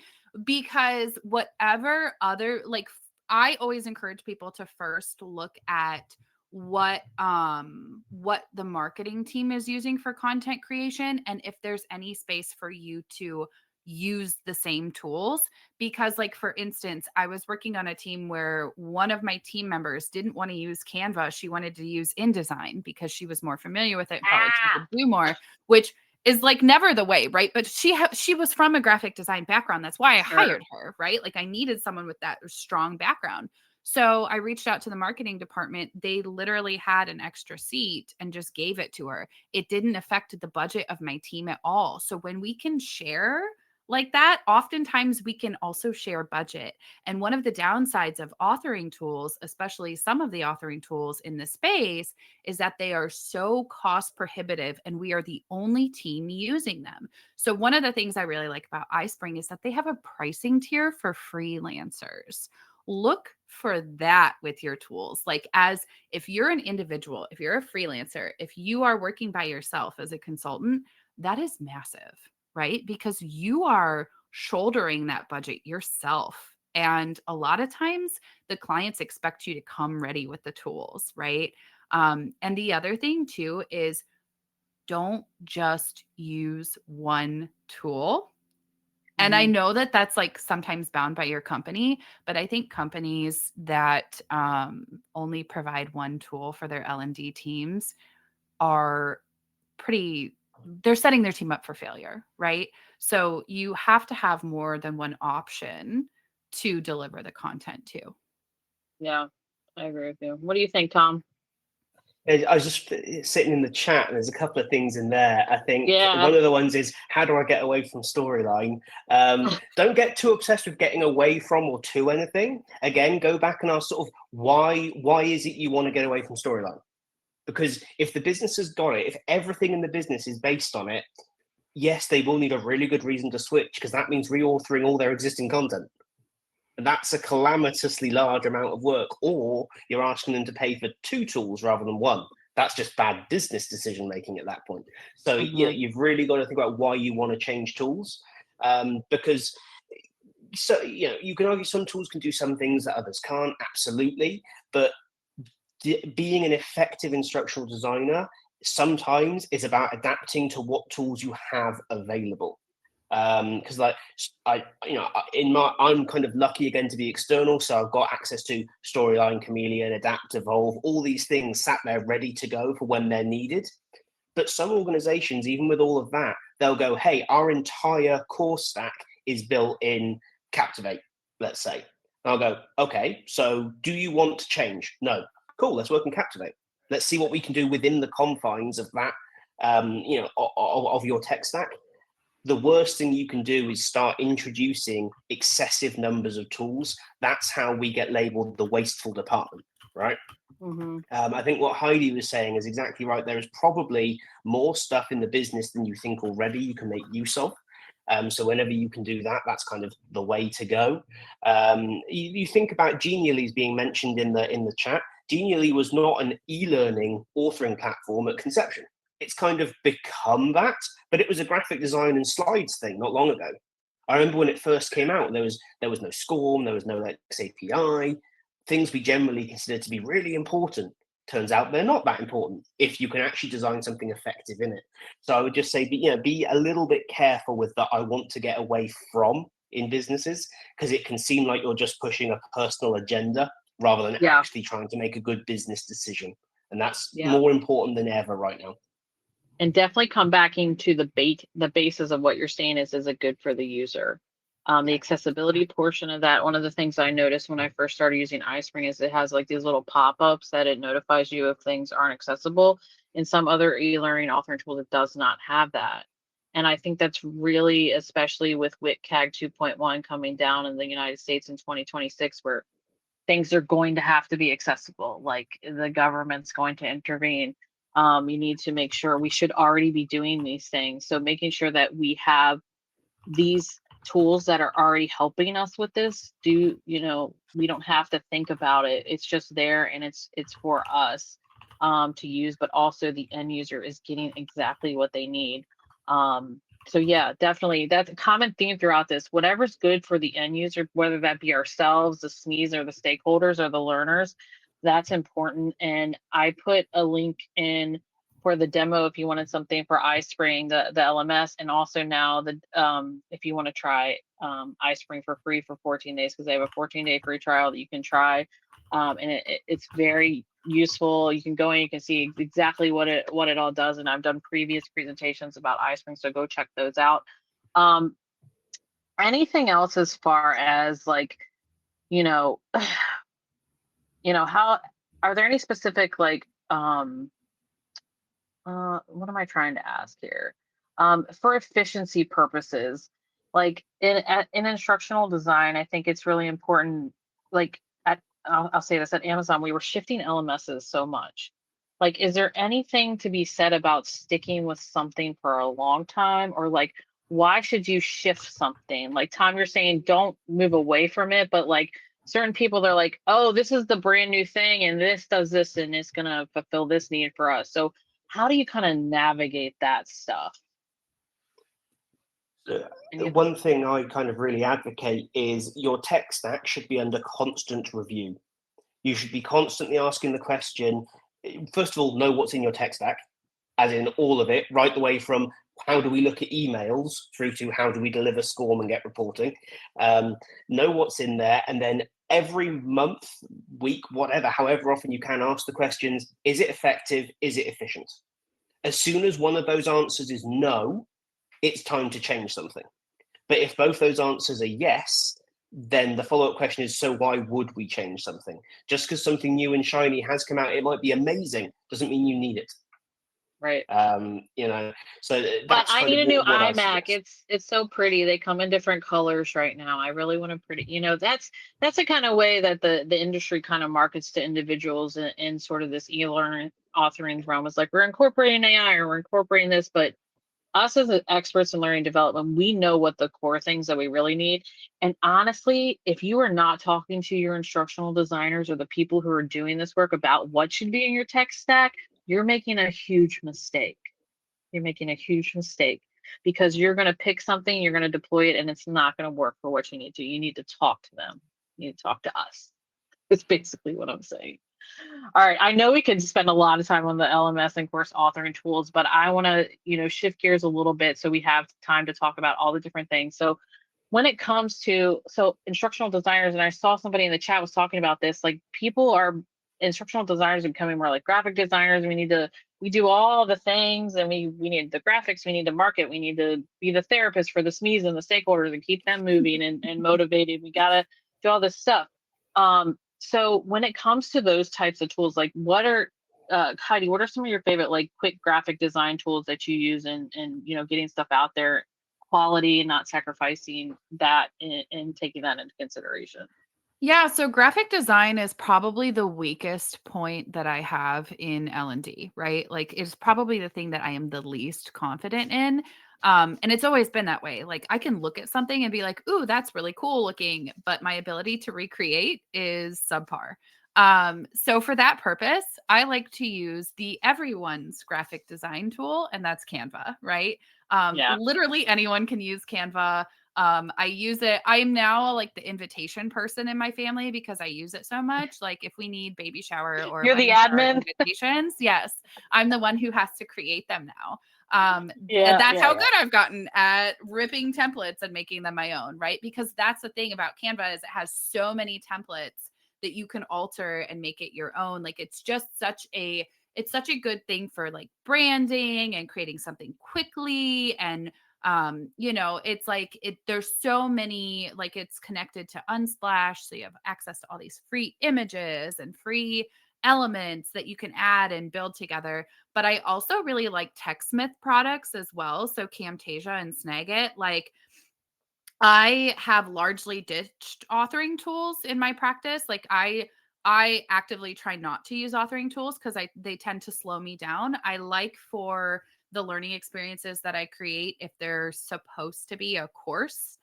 Because whatever other like I always encourage people to first look at what the marketing team is using for content creation and if there's any space for you to use the same tools because like for instance I was working on a team where one of my team members didn't want to use Canva. She wanted to use InDesign because she was more familiar with it and felt like she could Ah. do more, which is like never the way, right? But she was from a graphic design background. That's why I Sure. hired her, right? Like I needed someone with that strong background. So I reached out to the marketing department. They literally had an extra seat and just gave it to her. It didn't affect the budget of my team at all. So when we can share like that, oftentimes we can also share budget. And one of the downsides of authoring tools, especially some of the authoring tools in this space, is that they are so cost prohibitive and we are the only team using them. So one of the things I really like about iSpring is that they have a pricing tier for freelancers. Look for that with your tools. Like as if you're an individual, if you're a freelancer, if you are working by yourself as a consultant, that is massive, right? Because you are shouldering that budget yourself. And a lot of times the clients expect you to come ready with the tools, right? And the other thing too is don't just use one tool. And I Mhm. know that that's like sometimes bound by your company, but I think companies that only provide one tool for their L&D teams are they're setting their team up for failure, right? So you have to have more than one option to deliver the content too. Yeah. I agree with you. What do you think, Tom? I was just sitting in the chat, and there's a couple of things in there. I think Yeah. one of the ones is, how do I get away from Storyline? Don't get too obsessed with getting away from or to anything. Again, go back and ask sort of why is it you want to get away from Storyline? Because if the business has got it, if everything in the business is based on it, yes, they will need a really good reason to switch, because that means reauthoring all their existing content. And that's a calamitously large amount of work, or you're asking them to pay for two tools rather than one. That's just bad business decision making at that point. So you've really got to think about why you want to change tools, because you can argue some tools can do some things that others can't, absolutely, but being an effective instructional designer sometimes is about adapting to what tools you have available. Because I'm kind of lucky again to be external, so I've got access to Storyline, Chameleon, Adapt, Evolve, all these things sat there ready to go for when they're needed. But some organizations, even with all of that, they'll go, hey, our entire course stack is built in Captivate, let's say. And I'll go, okay, so do you want to change? No. Cool, let's work in Captivate. Let's see what we can do within the confines of that, of your tech stack. The worst thing you can do is start introducing excessive numbers of tools. That's how we get labeled the wasteful department, right? I think what Heidi was saying is exactly right. There is probably more stuff in the business than you think already you can make use of. So whenever you can do that, that's kind of the way to go. You think about Genially being mentioned in the chat. Genially was not an e-learning authoring platform at conception. It's kind of become that, but it was a graphic design and slides thing not long ago. I remember when it first came out, there was no scorm, there was no Lex API, things we generally consider to be really important. Turns out they're not that important if you can actually design something effective in it. So I would just say, be a little bit careful with that. I want to get away from in businesses, because it can seem like you're just pushing a personal agenda rather than actually trying to make a good business decision. And that's more important than ever right now. And definitely come back into the basis of what you're saying is it good for the user? The accessibility portion of that, one of the things I noticed when I first started using iSpring is it has like these little pop-ups that it notifies you if things aren't accessible. In some other e-learning authoring tools, it does not have that. And I think that's really, especially with WCAG 2.1 coming down in the United States in 2026, where things are going to have to be accessible, like the government's going to intervene. You need to make sure we should already be doing these things. So making sure that we have these tools that are already helping us with this, we don't have to think about it. It's just there, and it's for us to use, but also the end user is getting exactly what they need. So yeah, definitely that's a common theme throughout this. Whatever's good for the end user, whether that be ourselves, the SMEs, or the stakeholders, or the learners, that's important. And I put a link in for the demo if you wanted something for iSpring, the LMS, and also now if you want to try iSpring for free for 14 days, because they have a 14-day free trial that you can try. And it's very useful. You can go in, you can see exactly what it all does, and I've done previous presentations about iSpring, so go check those out. Anything else as far as like, how are there any specific like what am I trying to ask here? For efficiency purposes, like in instructional design, I think it's really important. Like I'll say this, at Amazon, we were shifting LMSs so much. Like, is there anything to be said about sticking with something for a long time, or like, why should you shift something? Like Tom, you're saying don't move away from it, but like certain people, they're like, oh, this is the brand new thing, and this does this, and it's gonna fulfill this need for us. So how do you kind of navigate that stuff? One thing I kind of really advocate is your tech stack should be under constant review. You should be constantly asking the question, first of all, know what's in your tech stack, as in all of it, right the way from how do we look at emails through to how do we deliver SCORM and get reporting. Know what's in there, and then every month, week, whatever, however often you can, ask the questions, is it effective? Is it efficient? As soon as one of those answers is no, it's time to change something. But if both those answers are yes, then the follow-up question is, so why would we change something? Just because something new and shiny has come out, it might be amazing, doesn't mean you need it. Right. So but I need a new iMac. It's It's so pretty. They come in different colors right now. I really want a pretty, that's the kind of way that the industry kind of markets to individuals in sort of this e-learning authoring realm. Is like, we're incorporating AI, or we're incorporating this, but us as experts in learning development, we know what the core things that we really need. And honestly, if you are not talking to your instructional designers or the people who are doing this work about what should be in your tech stack, you're making a huge mistake. You're making a huge mistake, because you're going to pick something, you're going to deploy it, and it's not going to work for what you need to. You need to talk to them. You need to talk to us. It's basically what I'm saying. All right, I know we could spend a lot of time on the LMS and course authoring tools, but I want to, shift gears a little bit so we have time to talk about all the different things. So when it comes to instructional designers, and I saw somebody in the chat was talking about this, like instructional designers are becoming more like graphic designers. We do all the things, and we need the graphics, we need to market, we need to be the therapist for the SMEs and the stakeholders and keep them moving and motivated. We got to do all this stuff. So when it comes to those types of tools, like Heidi, what are some of your favorite like quick graphic design tools that you use in getting stuff out there, quality, and not sacrificing that and taking that into consideration? Yeah, so graphic design is probably the weakest point that I have in L&D, right? Like, it's probably the thing that I am the least confident in. And it's always been that way. Like, I can look at something and be like, ooh, that's really cool looking, but my ability to recreate is subpar. So for that purpose, I like to use the everyone's graphic design tool, and that's Canva, right? Literally anyone can use Canva. I use it. I am now like the invitation person in my family because I use it so much. Like, if we need baby shower or You're the wedding shower admin invitations, yes, I'm the one who has to create them now. That's how good I've gotten at ripping templates and making them my own, right? Because that's the thing about Canva, is it has so many templates that you can alter and make it your own. Like, it's such a good thing for like branding and creating something quickly. And it's like there's so many, like, it's connected to Unsplash, so you have access to all these free images and free elements that you can add and build together. But I also really like TechSmith products as well, so Camtasia and Snagit. Like, I have largely ditched authoring tools in my practice. Like I actively try not to use authoring tools because they tend to slow me down. I like for the learning experiences that I create, if they're supposed to be a course,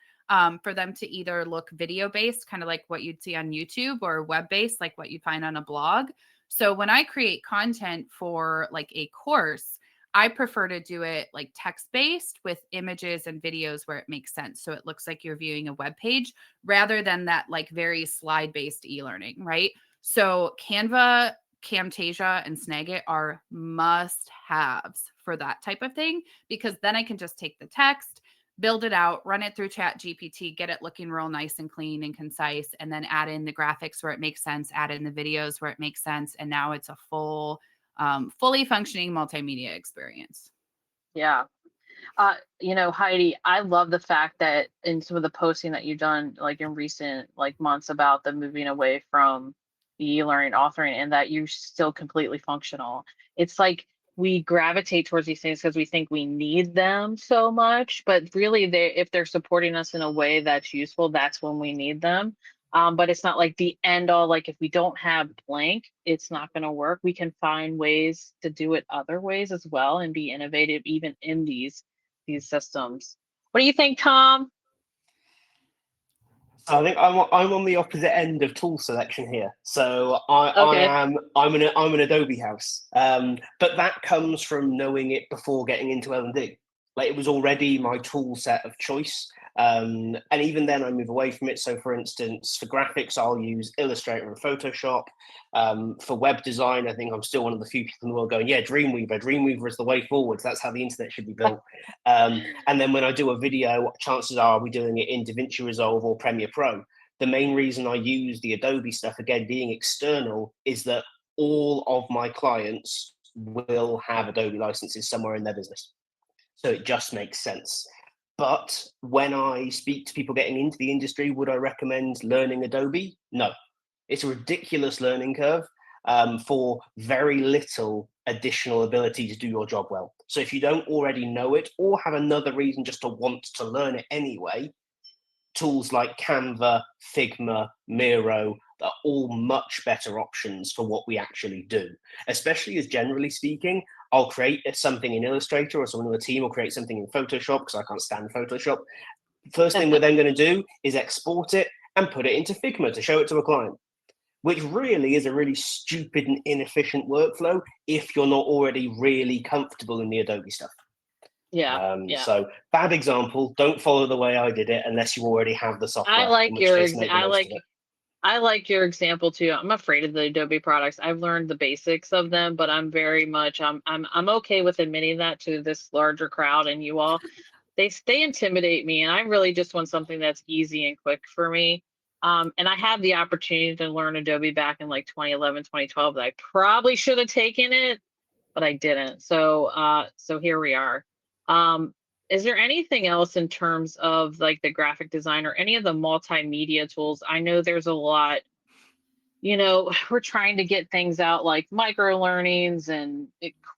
for them to either look video based, kind of like what you'd see on YouTube, or web based, like what you'd find on a blog. So when I create content for like a course, I prefer to do it like text based with images and videos where it makes sense. So it looks like you're viewing a web page rather than that like very slide based e-learning, right? So Canva, Camtasia, and Snagit are must haves for that type of thing, because then I can just take the text, build it out, run it through Chat GPT, get it looking real nice and clean and concise, and then add in the graphics where it makes sense, add in the videos where it makes sense. And now it's a fully functioning multimedia experience. Yeah. Heidi, I love the fact that in some of the posting that you've done, like in recent like months, about the moving away from the e-learning authoring, and that you're still completely functional. It's like we gravitate towards these things because we think we need them so much, but really, if they're supporting us in a way that's useful, that's when we need them. But it's not like the end all. Like if we don't have blank, it's not going to work. We can find ways to do it other ways as well and be innovative even in these systems. What do you think, Tom? So I think I'm on the opposite end of tool selection here. So Okay. I'm an Adobe house, but that comes from knowing it before getting into L&D. Like it was already my tool set of choice, and even then I move away from it. So for instance, for graphics, I'll use Illustrator and Photoshop. For web design, I think I'm still one of the few people in the world going, yeah, Dreamweaver. Dreamweaver is the way forward. That's how the internet should be built. And then when I do a video, chances are I'll be doing it in DaVinci Resolve or Premiere Pro. The main reason I use the Adobe stuff, again, being external, is that all of my clients will have Adobe licenses somewhere in their business. So it just makes sense. But when I speak to people getting into the industry, would I recommend learning Adobe? No. It's a ridiculous learning curve for very little additional ability to do your job well. So if you don't already know it or have another reason just to want to learn it anyway, tools like Canva, Figma, Miro are all much better options for what we actually do, especially as generally speaking, I'll create something in Illustrator, or someone on the team will create something in Photoshop because I can't stand Photoshop. First thing we're then going to do is export it and put it into Figma to show it to a client, which really is a really stupid and inefficient workflow if you're not already really comfortable in the Adobe stuff. Yeah. So bad example. Don't follow the way I did it unless you already have the software. I like your example too. I'm afraid of the Adobe products. I've learned the basics of them, but I'm very much I'm okay with admitting that to this larger crowd and you all. They intimidate me, and I really just want something that's easy and quick for me. And I had the opportunity to learn Adobe back in like 2011, 2012 that I probably should have taken it, but I didn't. So here we are. Is there anything else in terms of like the graphic design or any of the multimedia tools? I know there's a lot, we're trying to get things out like micro learnings and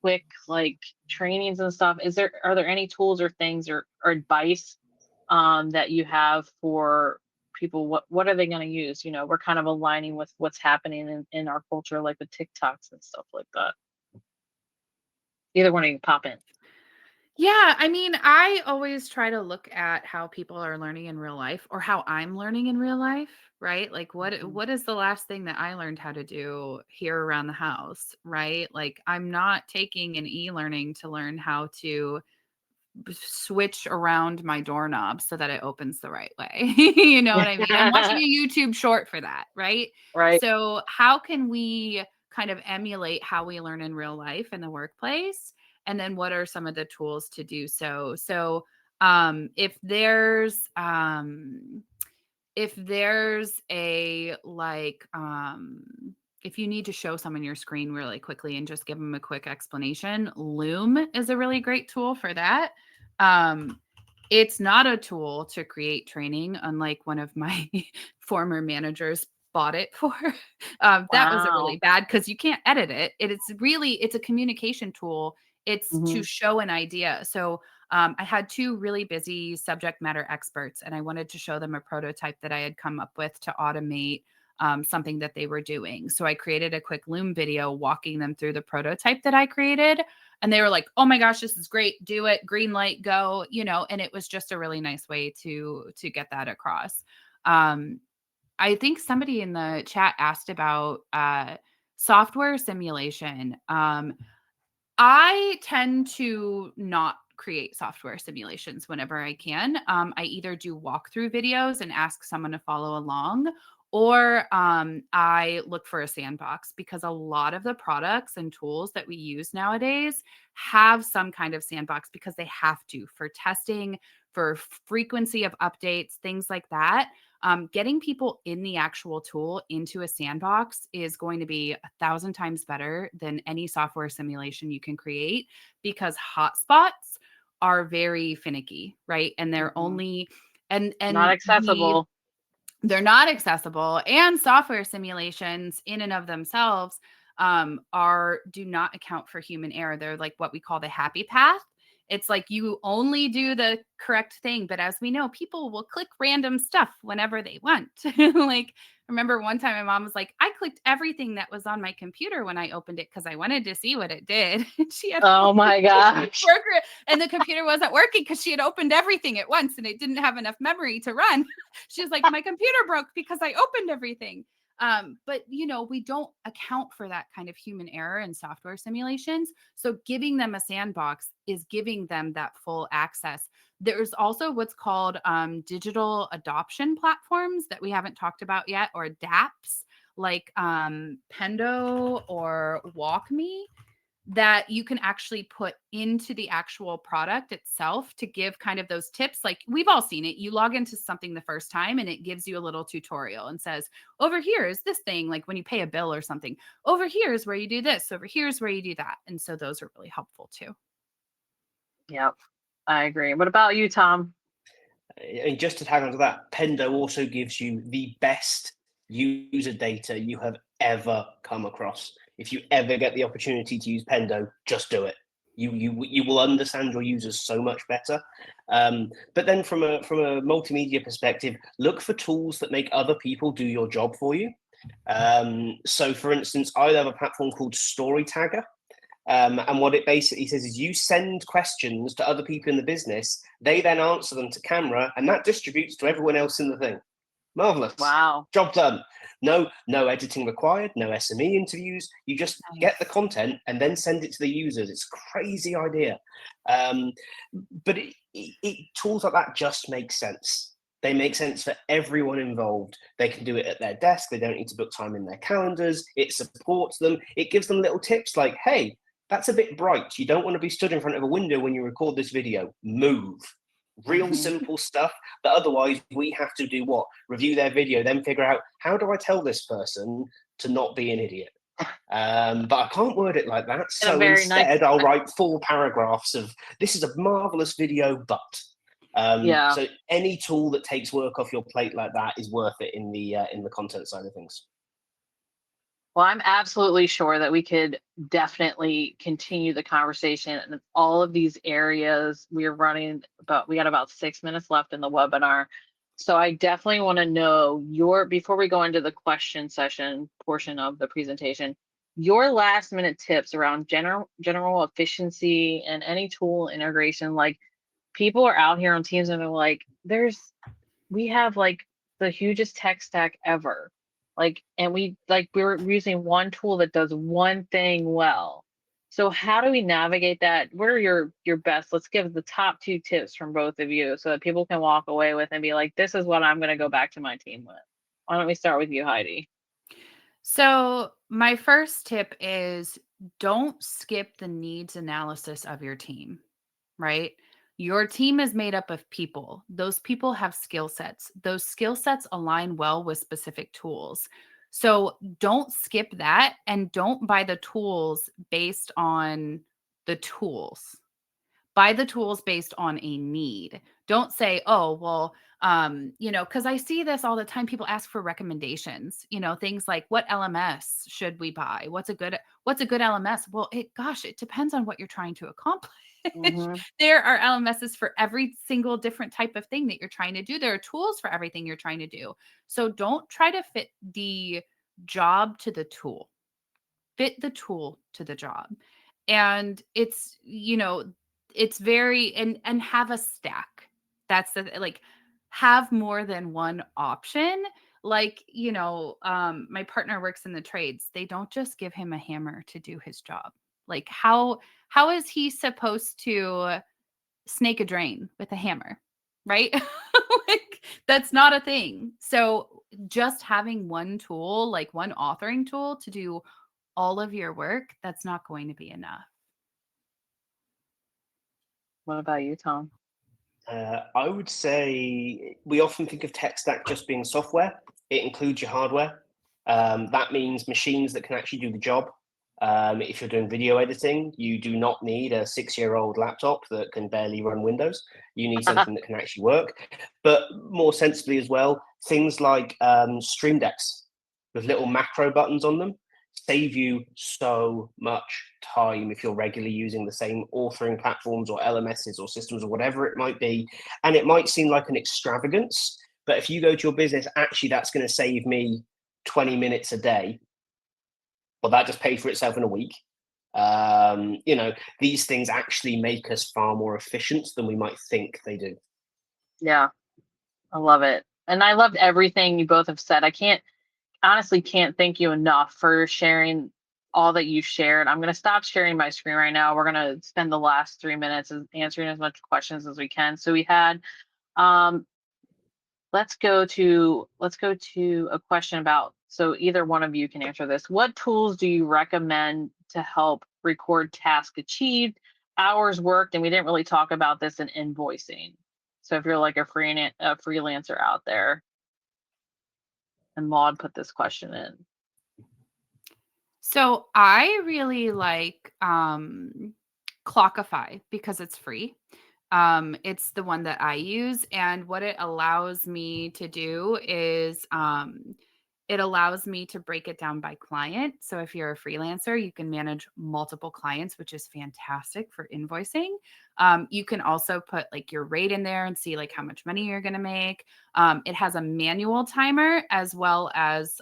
quick like trainings and stuff. Are there any tools or things or advice that you have for people? What are they going to use? We're kind of aligning with what's happening in our culture, like the TikToks and stuff like that. Either one of you pop in. Yeah, I mean, I always try to look at how people are learning in real life, or how I'm learning in real life, right? Like what is the last thing that I learned how to do here around the house, right? Like I'm not taking an e-learning to learn how to switch around my doorknob so that it opens the right way. You know what I mean? I'm watching a YouTube short for that, right? Right. So how can we kind of emulate how we learn in real life in the workplace? And then what are some of the tools to do so? So if there's a like if you need to show someone your screen really quickly and just give them a quick explanation, Loom is a really great tool for that. It's not a tool to create training, unlike one of my former managers bought it for. That was a really Wow. bad, because you can't edit it. It's a communication tool. It's to show an idea. So I had 2 really busy subject matter experts, and I wanted to show them a prototype that I had come up with to automate something that they were doing. So I created a quick Loom video walking them through the prototype that I created. And they were like, oh my gosh, this is great. Do it. Green light, go, and it was just a really nice way to get that across. I think somebody in the chat asked about software simulation. I tend to not create software simulations whenever I can. I either do walkthrough videos and ask someone to follow along, or I look for a sandbox, because a lot of the products and tools that we use nowadays have some kind of sandbox because they have to, for testing, for frequency of updates, things like that. Getting people in the actual tool into a sandbox is going to be 1,000 times better than any software simulation you can create, because hotspots are very finicky, right? And they're only Not accessible. they're not accessible, and software simulations in and of themselves do not account for human error. They're like what we call the happy path. It's like you only do the correct thing, but as we know, people will click random stuff whenever they want. Like, remember one time my mom was like, I clicked everything that was on my computer when I opened it because I wanted to see what it did. She had Oh my gosh. and the computer wasn't working because she had opened everything at once and it didn't have enough memory to run. She was like, my computer broke because I opened everything. But we don't account for that kind of human error in software simulations. So giving them a sandbox is giving them that full access. There's also what's called digital adoption platforms that we haven't talked about yet, or DApps, like Pendo or WalkMe, that you can actually put into the actual product itself to give kind of those tips. Like, we've all seen it. You log into something the first time and it gives you a little tutorial and says, over here is this thing, like when you pay a bill or something. Over here is where you do this. Over here is where you do that. And so those are really helpful too. Yep, I agree. What about you, Tom? And just to tag on to that, Pendo also gives you the best user data you have ever come across. If you ever get the opportunity to use Pendo, just do it. You will understand your users so much better. But then from a multimedia perspective, look for tools that make other people do your job for you. So for instance, I have a platform called Storytagger. And what it basically says is you send questions to other people in the business, they then answer them to camera, and that distributes to everyone else in the thing. Marvelous. Wow. Job done. No editing required, no SME interviews. You just get the content and then send it to the users. It's a crazy idea. But tools like that just make sense. They make sense for everyone involved. They can do it at their desk. They don't need to book time in their calendars. It supports them. It gives them little tips like, hey, that's a bit bright. You don't want to be stood in front of a window when you record this video. Move. Real simple stuff that otherwise we have to do what? Review their video, then figure out, how do I tell this person to not be an idiot? But I can't word it like that. So instead, I'll write full paragraphs of, this is a marvelous video, but. So any tool that takes work off your plate like that is worth it in the content side of things. Well, I'm absolutely sure that we could definitely continue the conversation in all of these areas. We got about 6 minutes left in the webinar. So I definitely want to know before we go into the question session portion of the presentation, your last minute tips around general efficiency and any tool integration. Like, people are out here on Teams and they're like, we have like the hugest tech stack ever. Like, and we're using one tool that does one thing well. So how do we navigate that? What are your best? Let's give the top 2 tips from both of you so that people can walk away with and be like, this is what I'm going to go back to my team with. Why don't we start with you, Heidi? So my first tip is, don't skip the needs analysis of your team, right? Your team is made up of people. Those people have skill sets. Those skill sets align well with specific tools. So don't skip that, and don't buy the tools based on the tools. Buy the tools based on a need. Don't say, oh, well, because I see this all the time. People ask for recommendations, things like, what LMS should we buy? What's a good LMS? Well, it depends on what you're trying to accomplish. Mhm. There are LMSs for every single different type of thing that you're trying to do. There are tools for everything you're trying to do. So don't try to fit the job to the tool. Fit the tool to the job. And it's, it's very, and have a stack. That's the like, have more than one option. Like, my partner works in the trades. They don't just give him a hammer to do his job. Like, how is he supposed to snake a drain with a hammer? Right? Like, that's not a thing. So just having one tool, like one authoring tool to do all of your work, that's not going to be enough. What about you, Tom? I would say we often think of tech stack just being software. It includes your hardware. That means machines that can actually do the job. If you're doing video editing, you do not need a 6-year-old laptop that can barely run Windows. You need something that can actually work. But more sensibly as well, things like Stream Decks with little macro buttons on them save you so much time if you're regularly using the same authoring platforms or LMSs or systems or whatever it might be. And it might seem like an extravagance, but if you go to your business, actually, that's going to save me 20 minutes a day. Well, that just paid for itself in a week. These things actually make us far more efficient than we might think they do. Yeah, I love it. And I loved everything you both have said. I honestly can't thank you enough for sharing all that you shared. I'm going to stop sharing my screen right now. We're going to spend the last 3 minutes answering as much questions as we can. So we had, let's go to a question about, so either one of you can answer this. What tools do you recommend to help record task achieved, hours worked? And we didn't really talk about this in invoicing. So if you're like a freelancer out there, and Maud put this question in. So I really like Clockify because it's free. It's the one that I use, and what it allows me to do is it allows me to break it down by client. So if you're a freelancer, you can manage multiple clients, which is fantastic for invoicing. You can also put like your rate in there and see like how much money you're going to make. It has a manual timer as well as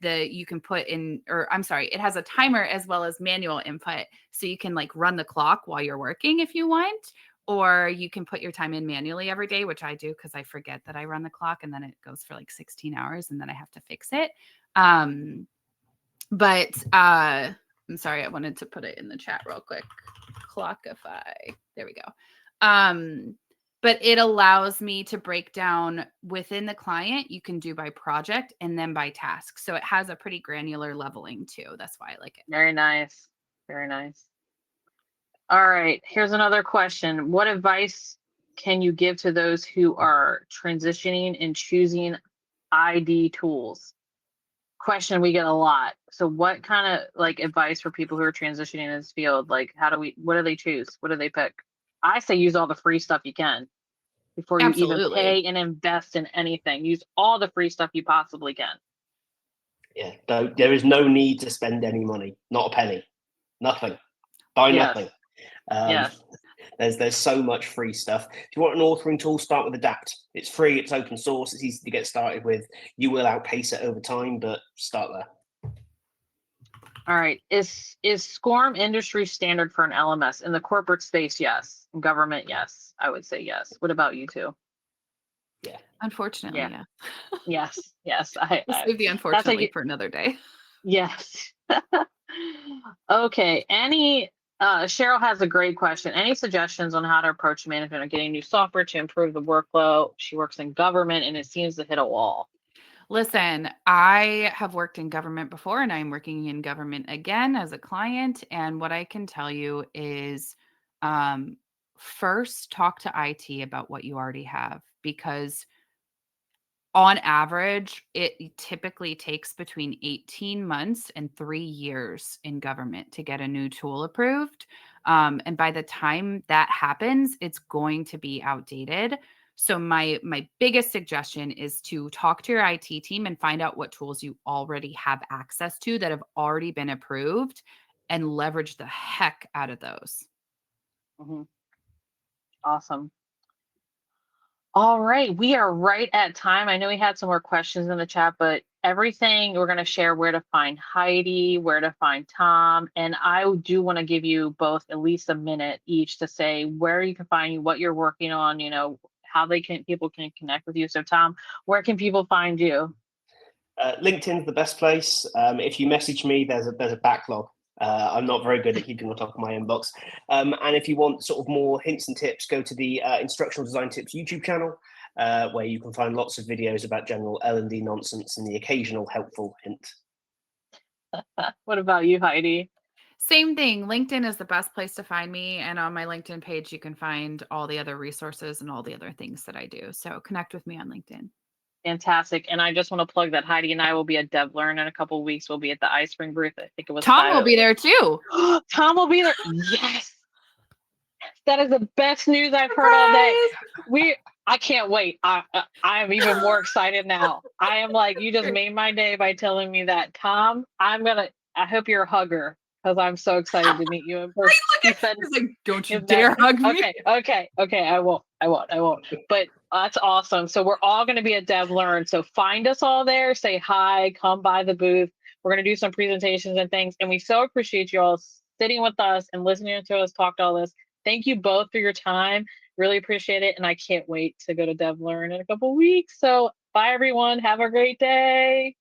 you can put in, or I'm sorry, it has a timer as well as manual input. So you can like run the clock while you're working if you want, or you can put your time in manually every day, which I do because I forget that I run the clock and then it goes for like 16 hours and then I have to fix it. I'm sorry, I wanted to put it in the chat real quick. Clockify. There we go. But it allows me to break down within the client. You can do by project and then by task. So it has a pretty granular leveling too. That's why I like it. Very nice. Very nice. All right. Here's another question. What advice can you give to those who are transitioning and choosing ID tools? Question we get a lot. So what kind of like advice for people who are transitioning in this field? Like what do they choose? What do they pick? I say use all the free stuff you can before you even pay and invest in anything. Use all the free stuff you possibly can. Yeah, there is no need to spend any money, not a penny, nothing, buy nothing. Yes. There's so much free stuff. If you want an authoring tool, start with Adapt. It's free, it's open source, it's easy to get started with. You will outpace it over time, but start there. All right. Is scorm industry standard for an LMS? In the corporate space, yes. In government, yes. I would say yes. What about you two? Yeah. Unfortunately, yeah. Yes. We'll save the unfortunately for another day. Yes. Okay. Cheryl has a great question. Any suggestions on how to approach management or getting new software to improve the workflow? She works in government and it seems to hit a wall. Listen, I have worked in government before and I'm working in government again as a client. And what I can tell you is first talk to IT about what you already have, because on average, it typically takes between 18 months and 3 years in government to get a new tool approved. And by the time that happens, it's going to be outdated. So my biggest suggestion is to talk to your IT team and find out what tools you already have access to that have already been approved and leverage the heck out of those. Mhm. Awesome. All right, we are right at time. I know we had some more questions in the chat, but everything we're going to share where to find Heidi, where to find Tom, and I do want to give you both at least a minute each to say where you can find you, what you're working on, how people can connect with you. So Tom, where can people find you? LinkedIn's the best place. If you message me, there's a backlog. I'm not very good at keeping on top of my inbox. And if you want sort of more hints and tips, go to the Instructional Design Tips YouTube channel, where you can find lots of videos about general L&D nonsense and the occasional helpful hint. What about you, Heidi? Same thing. LinkedIn is the best place to find me. And on my LinkedIn page, you can find all the other resources and all the other things that I do. So connect with me on LinkedIn. Fantastic. And I just want to plug that Heidi and I will be at DevLearn in a couple of weeks. We'll be at the iSpring booth. I think it was Tom will be there too. Tom will be there. Yes. That is the best news I've heard all day. I can't wait. I am even more excited now. I am like, you just made my day by telling me that. Tom, I hope you're a hugger because I'm so excited to meet you in person. He said, he's like, don't you dare hug me. Okay. I won't. But that's awesome. So we're all going to be at DevLearn. So find us all there. Say hi. Come by the booth. We're going to do some presentations and things. And we so appreciate you all sitting with us and listening to us talk to all this. Thank you both for your time. Really appreciate it. And I can't wait to go to DevLearn in a couple weeks. So bye, everyone. Have a great day.